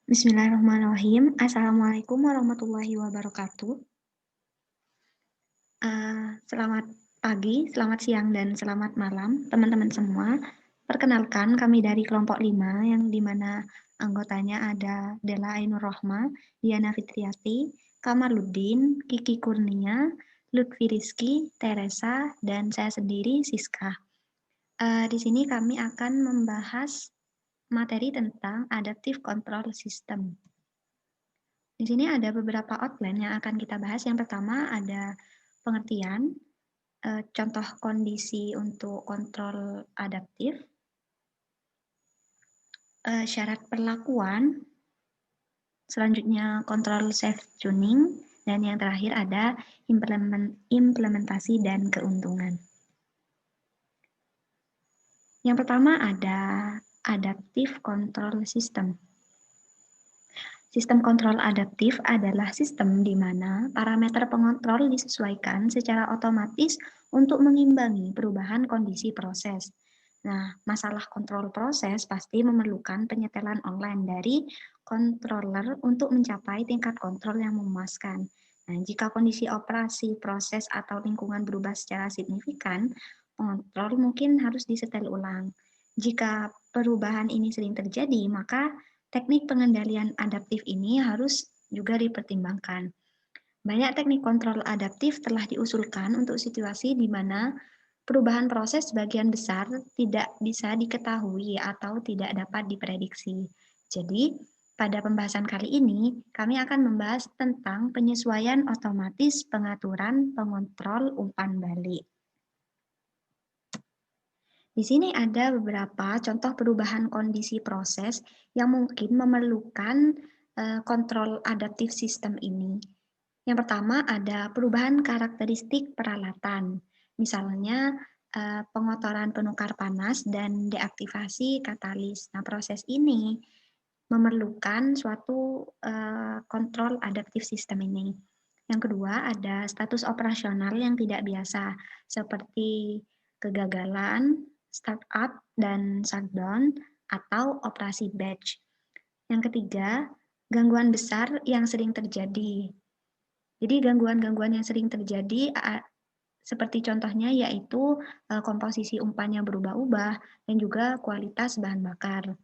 Bismillahirrahmanirrahim. Assalamualaikum warahmatullahi wabarakatuh. Selamat pagi, selamat siang, dan selamat malam, teman-teman semua. Perkenalkan, kami dari kelompok 5, yang dimana anggotanya ada Dela Ainur Rohma, Diana Fitriati, Kamaluddin, Kiki Kurnia, Lutfi Rizky, Teresa, dan saya sendiri, Siska. Di sini kami akan membahas materi tentang Adaptive Control System. Di sini ada beberapa outline yang akan kita bahas. Yang pertama ada pengertian, contoh kondisi untuk kontrol adaptif, syarat perlakuan, selanjutnya kontrol safe tuning, dan yang terakhir ada implementasi dan keuntungan. Yang pertama ada adaptive control system. Sistem kontrol adaptif adalah sistem di mana parameter pengontrol disesuaikan secara otomatis untuk mengimbangi perubahan kondisi proses. Nah, masalah kontrol proses pasti memerlukan penyetelan online dari controller untuk mencapai tingkat kontrol yang memuaskan. Nah, jika kondisi operasi, proses, atau lingkungan berubah secara signifikan, pengontrol mungkin harus disetel ulang. Jika perubahan ini sering terjadi, maka teknik pengendalian adaptif ini harus juga dipertimbangkan. Banyak teknik kontrol adaptif telah diusulkan untuk situasi di mana perubahan proses sebagian besar tidak bisa diketahui atau tidak dapat diprediksi. Jadi, pada pembahasan kali ini, kami akan membahas tentang penyesuaian otomatis pengaturan pengontrol umpan balik. Di sini ada beberapa contoh perubahan kondisi proses yang mungkin memerlukan kontrol adaptif sistem ini. Yang pertama ada perubahan karakteristik peralatan, misalnya pengotoran penukar panas dan deaktivasi katalis. Nah, proses ini memerlukan suatu kontrol adaptif sistem ini. Yang kedua ada status operasional yang tidak biasa, seperti kegagalan, startup, dan shutdown, atau operasi batch. Yang ketiga, gangguan besar yang sering terjadi. Jadi gangguan-gangguan yang sering terjadi seperti contohnya yaitu komposisi umpannya berubah-ubah dan juga kualitas bahan bakar.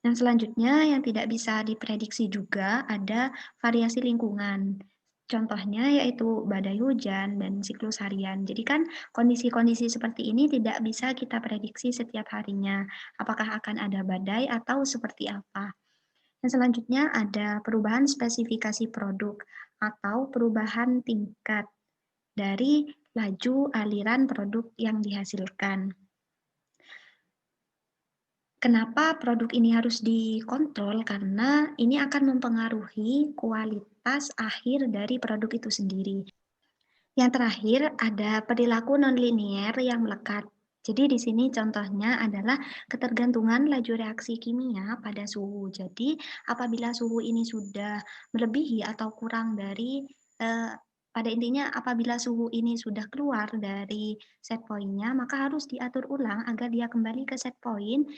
Yang selanjutnya yang tidak bisa diprediksi juga ada variasi lingkungan. Contohnya yaitu badai hujan dan siklus harian. Jadi kan kondisi-kondisi seperti ini tidak bisa kita prediksi setiap harinya. Apakah akan ada badai atau seperti apa. Yang selanjutnya ada perubahan spesifikasi produk atau perubahan tingkat dari laju aliran produk yang dihasilkan. Kenapa produk ini harus dikontrol? Karena ini akan mempengaruhi kualitas akhir dari produk itu sendiri. Yang terakhir ada perilaku nonlinier yang melekat. Jadi di sini contohnya adalah ketergantungan laju reaksi kimia pada suhu. Jadi apabila suhu ini sudah melebihi atau kurang dari pada intinya apabila suhu ini sudah keluar dari set point-nya, maka harus diatur ulang agar dia kembali ke set point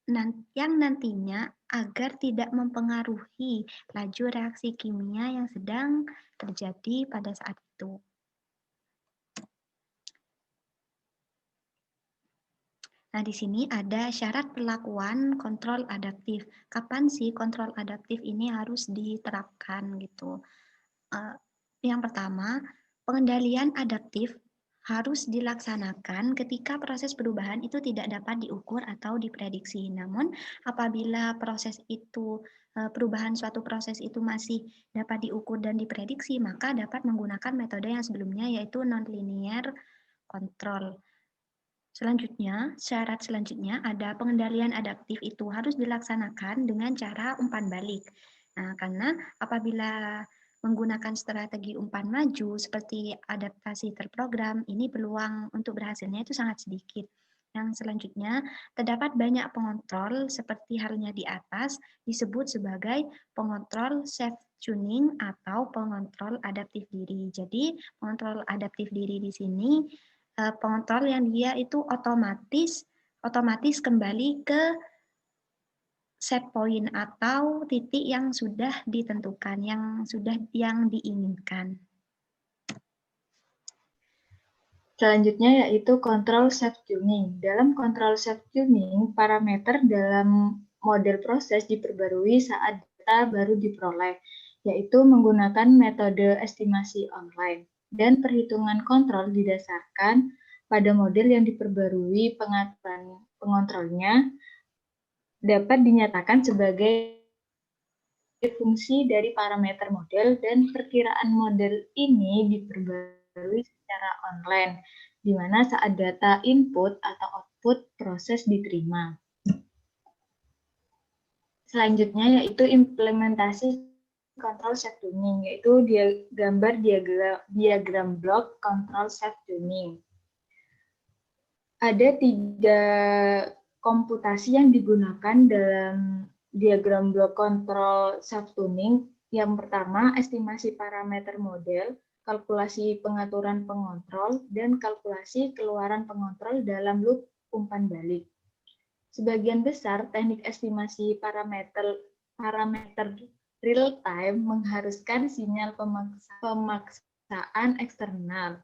yang nantinya agar tidak mempengaruhi laju reaksi kimia yang sedang terjadi pada saat itu. Nah, di sini ada syarat perlakuan kontrol adaptif. Kapan sih kontrol adaptif ini harus diterapkan gitu? Yang pertama, pengendalian adaptif harus dilaksanakan ketika proses perubahan itu tidak dapat diukur atau diprediksi. Namun, apabila proses itu perubahan suatu proses itu masih dapat diukur dan diprediksi, maka dapat menggunakan metode yang sebelumnya yaitu nonlinear control. Selanjutnya, syarat selanjutnya ada pengendalian adaptif itu harus dilaksanakan dengan cara umpan balik. Nah, karena apabila menggunakan strategi umpan maju seperti adaptasi terprogram, ini peluang untuk berhasilnya itu sangat sedikit. Yang selanjutnya, terdapat banyak pengontrol seperti halnya di atas disebut sebagai pengontrol safe tuning atau pengontrol adaptif diri. Jadi, pengontrol adaptif diri di sini pengontrol yang dia itu otomatis kembali ke set point atau titik yang sudah ditentukan, yang diinginkan. Selanjutnya yaitu control self tuning. Dalam control self tuning, parameter dalam model proses diperbarui saat data baru diperoleh, yaitu menggunakan metode estimasi online. Dan perhitungan kontrol didasarkan pada model yang diperbarui. Pengaturan pengontrolnya dapat dinyatakan sebagai fungsi dari parameter model, dan perkiraan model ini diperbarui secara online, di mana saat data input atau output proses diterima. Selanjutnya yaitu implementasi control self tuning, yaitu gambar diagram blok control self tuning. Ada 3 komputasi yang digunakan dalam diagram blok control self tuning. Yang pertama, estimasi parameter model, kalkulasi pengaturan pengontrol, dan kalkulasi keluaran pengontrol dalam loop umpan balik. Sebagian besar teknik estimasi parameter real time mengharuskan sinyal pemaksaan eksternal,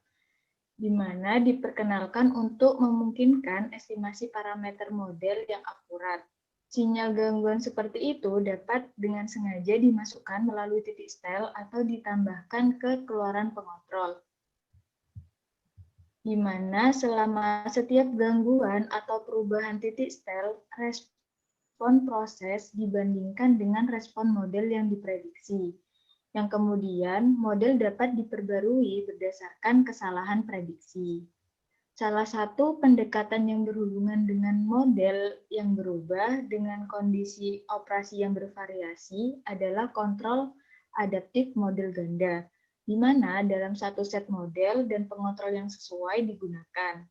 di mana diperkenalkan untuk memungkinkan estimasi parameter model yang akurat. Sinyal gangguan seperti itu dapat dengan sengaja dimasukkan melalui titik setel atau ditambahkan ke keluaran pengontrol, di mana selama setiap gangguan atau perubahan titik setel, respon proses dibandingkan dengan respon model yang diprediksi, yang kemudian model dapat diperbarui berdasarkan kesalahan prediksi. Salah satu pendekatan yang berhubungan dengan model yang berubah dengan kondisi operasi yang bervariasi adalah kontrol adaptif model ganda, di mana dalam satu set model dan pengontrol yang sesuai digunakan.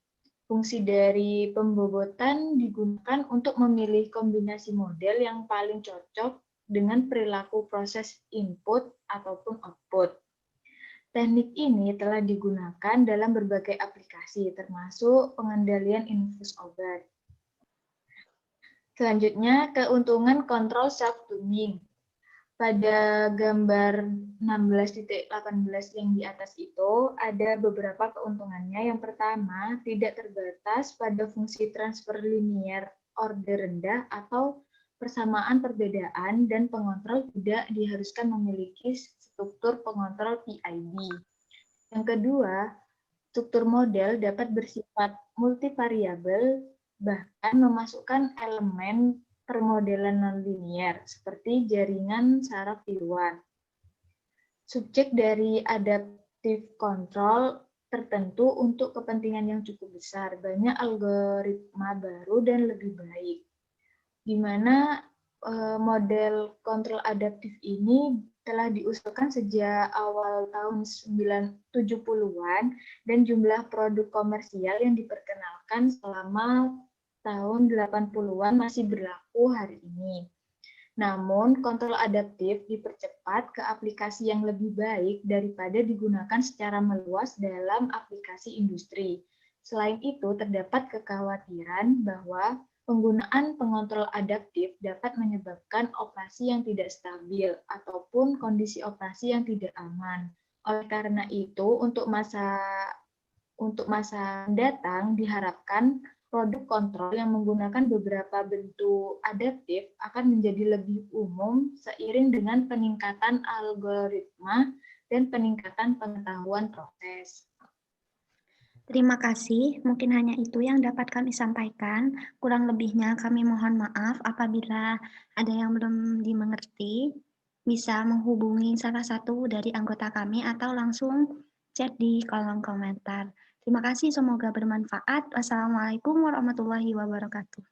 Fungsi dari pembobotan digunakan untuk memilih kombinasi model yang paling cocok dengan perilaku proses input ataupun output. Teknik ini telah digunakan dalam berbagai aplikasi, termasuk pengendalian infus obat. Selanjutnya, keuntungan kontrol self-tuning. Pada gambar 16.18 yang di atas itu, ada beberapa keuntungannya. Yang pertama, tidak terbatas pada fungsi transfer linear order rendah atau persamaan perbedaan, dan pengontrol tidak diharuskan memiliki struktur pengontrol PID. Yang kedua, struktur model dapat bersifat multivariabel, bahkan memasukkan elemen permodelan nonlinear seperti jaringan saraf tiruan. Subjek dari adaptive control tertentu untuk kepentingan yang cukup besar, banyak algoritma baru dan lebih baik, di mana model kontrol adaptif ini telah diusulkan sejak awal tahun 70-an, dan jumlah produk komersial yang diperkenalkan selama tahun 80-an masih berlaku hari ini. Namun, kontrol adaptif dipercepat ke aplikasi yang lebih baik daripada digunakan secara meluas dalam aplikasi industri. Selain itu, terdapat kekhawatiran bahwa penggunaan pengontrol adaptif dapat menyebabkan operasi yang tidak stabil ataupun kondisi operasi yang tidak aman. Oleh karena itu, untuk masa mendatang diharapkan produk kontrol yang menggunakan beberapa bentuk adaptif akan menjadi lebih umum seiring dengan peningkatan algoritma dan peningkatan pengetahuan proses. Terima kasih, mungkin hanya itu yang dapat kami sampaikan. Kurang lebihnya kami mohon maaf apabila ada yang belum dimengerti. Bisa menghubungi salah satu dari anggota kami atau langsung chat di kolom komentar. Terima kasih, semoga bermanfaat. Wassalamualaikum warahmatullahi wabarakatuh.